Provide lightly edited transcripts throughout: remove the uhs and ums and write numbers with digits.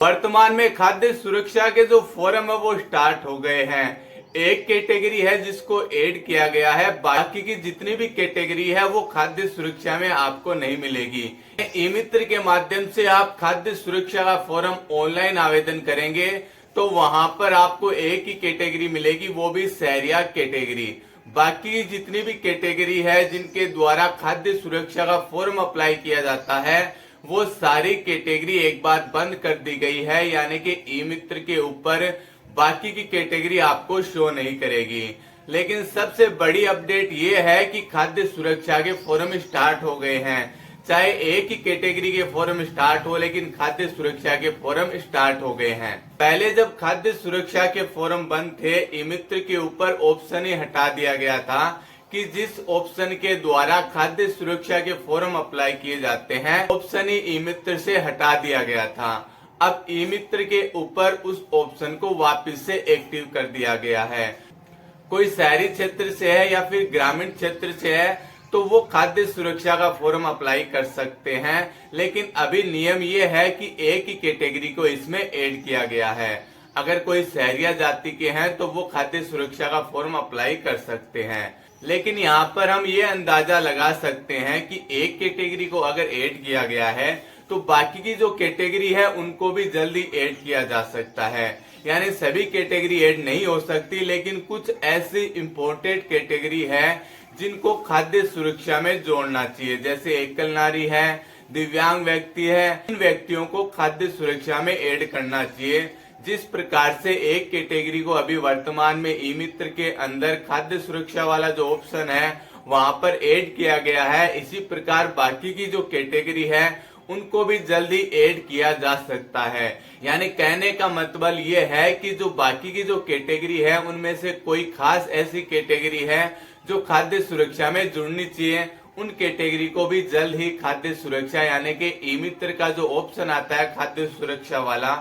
वर्तमान में खाद्य सुरक्षा के जो फोरम है वो स्टार्ट हो गए हैं। एक कैटेगरी है जिसको ऐड किया गया है, बाकी की जितनी भी कैटेगरी है वो खाद्य सुरक्षा में आपको नहीं मिलेगी। ई मित्र के माध्यम से आप खाद्य सुरक्षा का फॉर्म ऑनलाइन आवेदन करेंगे तो वहां पर आपको एक ही कैटेगरी मिलेगी, वो भी शहरिया कैटेगरी। बाकी जितनी भी कैटेगरी है जिनके द्वारा खाद्य सुरक्षा का फॉर्म अप्लाई किया जाता है वो सारी कैटेगरी एक बार बंद कर दी गई है, यानी कि ई मित्र के ऊपर बाकी की कैटेगरी आपको शो नहीं करेगी। लेकिन सबसे बड़ी अपडेट ये है कि खाद्य सुरक्षा के फॉर्म स्टार्ट हो गए हैं। चाहे एक ही कैटेगरी के फॉर्म स्टार्ट हो, लेकिन खाद्य सुरक्षा के फॉर्म स्टार्ट हो गए हैं। पहले जब खाद्य सुरक्षा के फॉर्म बंद थे, ई मित्र के ऊपर ऑप्शन ही हटा दिया गया था कि जिस ऑप्शन के द्वारा खाद्य सुरक्षा के फॉर्म अप्लाई किए जाते हैं, ऑप्शन ही ई मित्र से हटा दिया गया था। अब ई मित्र के ऊपर उस ऑप्शन को वापस से एक्टिव कर दिया गया है। कोई शहरी क्षेत्र से है या फिर ग्रामीण क्षेत्र से है तो वो खाद्य सुरक्षा का फॉर्म अप्लाई कर सकते हैं, लेकिन अभी नियम ये है कि एक ही कैटेगरी को इसमें ऐड किया गया है। अगर कोई शहरिया जाति के हैं तो वो खाद्य सुरक्षा का फॉर्म अप्लाई कर सकते हैं। लेकिन यहाँ पर हम ये अंदाजा लगा सकते हैं कि एक कैटेगरी को अगर ऐड किया गया है तो बाकी की जो कैटेगरी है उनको भी जल्दी ऐड किया जा सकता है। यानी सभी कैटेगरी ऐड नहीं हो सकती, लेकिन कुछ ऐसी इम्पोर्टेंट कैटेगरी है जिनको खाद्य सुरक्षा में जोड़ना चाहिए, जैसे एकल नारी है, दिव्यांग व्यक्ति है। इन व्यक्तियों को खाद्य सुरक्षा में ऐड करना चाहिए। जिस प्रकार से एक कैटेगरी को अभी वर्तमान में ई मित्र के अंदर खाद्य सुरक्षा वाला जो ऑप्शन है वहां पर ऐड किया गया है, इसी प्रकार बाकी की जो कैटेगरी है उनको भी जल्दी ऐड किया जा सकता है। यानी कहने का मतलब ये है कि जो बाकी की जो कैटेगरी है उनमें से कोई खास ऐसी कैटेगरी है जो खाद्य सुरक्षा में जुड़नी चाहिए, उन कैटेगरी को भी जल्द ही खाद्य सुरक्षा यानी कि ई मित्र का जो ऑप्शन आता है खाद्य सुरक्षा वाला,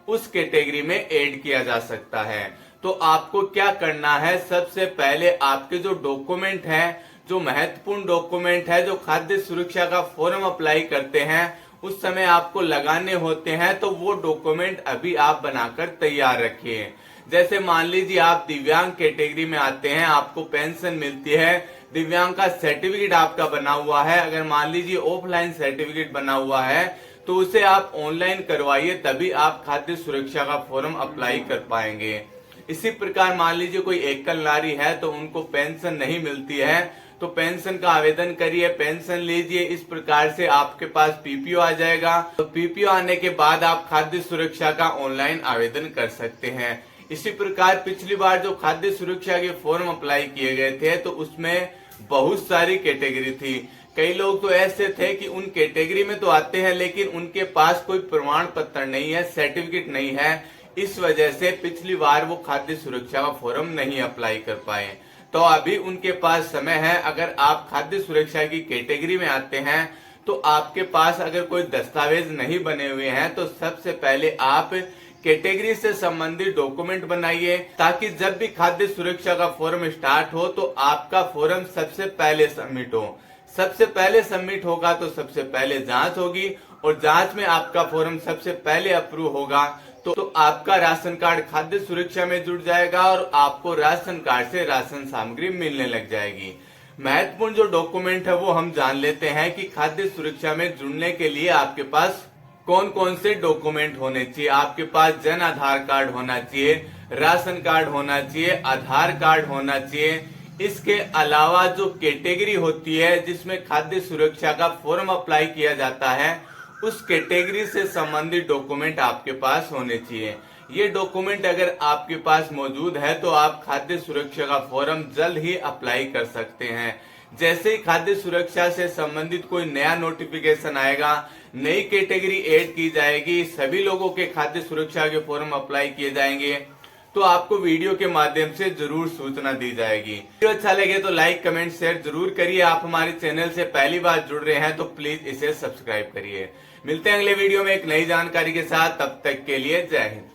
उस कैटेगरी में ऐड किया जा सकता है। तो आपको क्या करना है, सबसे पहले आपके जो डॉक्यूमेंट हैं, जो महत्वपूर्ण डॉक्यूमेंट है जो खाद्य सुरक्षा का फॉर्म अप्लाई करते हैं उस समय आपको लगाने होते हैं, तो वो डॉक्यूमेंट अभी आप बनाकर तैयार रखिए। जैसे मान लीजिए आप दिव्यांग कैटेगरी में आते हैं, आपको पेंशन मिलती है, दिव्यांग का सर्टिफिकेट आपका बना हुआ है। अगर मान लीजिए ऑफलाइन सर्टिफिकेट बना हुआ है तो उसे आप ऑनलाइन करवाइए, तभी आप खाद्य सुरक्षा का फॉर्म अप्लाई कर पाएंगे। इसी प्रकार मान लीजिए कोई एकल नारी है तो उनको पेंशन नहीं मिलती है, तो पेंशन का आवेदन करिए, पेंशन लीजिए। इस प्रकार से आपके पास पीपीओ आ जाएगा। तो पीपीओ आने के बाद आप खाद्य सुरक्षा का ऑनलाइन आवेदन कर सकते हैं। इसी प्रकार पिछली बार जो खाद्य सुरक्षा के फॉर्म अप्लाई किए गए थे तो उसमें बहुत सारी कैटेगरी थी। कई लोग तो ऐसे थे कि उन कैटेगरी में तो आते हैं लेकिन उनके पास कोई प्रमाण पत्र नहीं है, सर्टिफिकेट नहीं है। इस वजह से पिछली बार वो खाद्य सुरक्षा का फॉर्म नहीं अप्लाई कर पाए। तो अभी उनके पास समय है। अगर आप खाद्य सुरक्षा की कैटेगरी में आते हैं तो आपके पास अगर कोई दस्तावेज नहीं बने हुए हैं तो सबसे पहले आप कैटेगरी से संबंधित डॉक्यूमेंट बनाइए, ताकि जब भी खाद्य सुरक्षा का फॉर्म स्टार्ट हो तो आपका फॉर्म सबसे पहले सबमिट हो। सबसे पहले सबमिट होगा तो सबसे पहले जांच होगी, और जांच में आपका फॉर्म सबसे पहले अप्रूव होगा तो आपका राशन कार्ड खाद्य सुरक्षा में जुड़ जाएगा और आपको राशन कार्ड से राशन सामग्री मिलने लग जाएगी। महत्वपूर्ण जो डॉक्यूमेंट है वो हम जान लेते हैं कि खाद्य सुरक्षा में जुड़ने के लिए आपके पास कौन कौन से डॉक्यूमेंट होने चाहिए। आपके पास जन आधार कार्ड होना चाहिए, राशन कार्ड होना चाहिए, आधार कार्ड होना चाहिए। इसके अलावा जो कैटेगरी होती है जिसमें खाद्य सुरक्षा का फॉर्म अप्लाई किया जाता है उस कैटेगरी से संबंधित डॉक्यूमेंट आपके पास होने चाहिए। ये डॉक्यूमेंट अगर आपके पास मौजूद है तो आप खाद्य सुरक्षा का फॉर्म जल्द ही अप्लाई कर सकते हैं। जैसे ही खाद्य सुरक्षा से संबंधित कोई नया नोटिफिकेशन आएगा, नई कैटेगरी ऐड की जाएगी, सभी लोगों के खाद्य सुरक्षा के फॉर्म अप्लाई किए जाएंगे, तो आपको वीडियो के माध्यम से जरूर सूचना दी जाएगी। वीडियो अच्छा लगे तो लाइक कमेंट शेयर जरूर करिए। आप हमारे चैनल से पहली बार जुड़ रहे हैं तो प्लीज इसे सब्सक्राइब करिए। मिलते हैं अगले वीडियो में एक नई जानकारी के साथ, तब तक के लिए जय हिंद।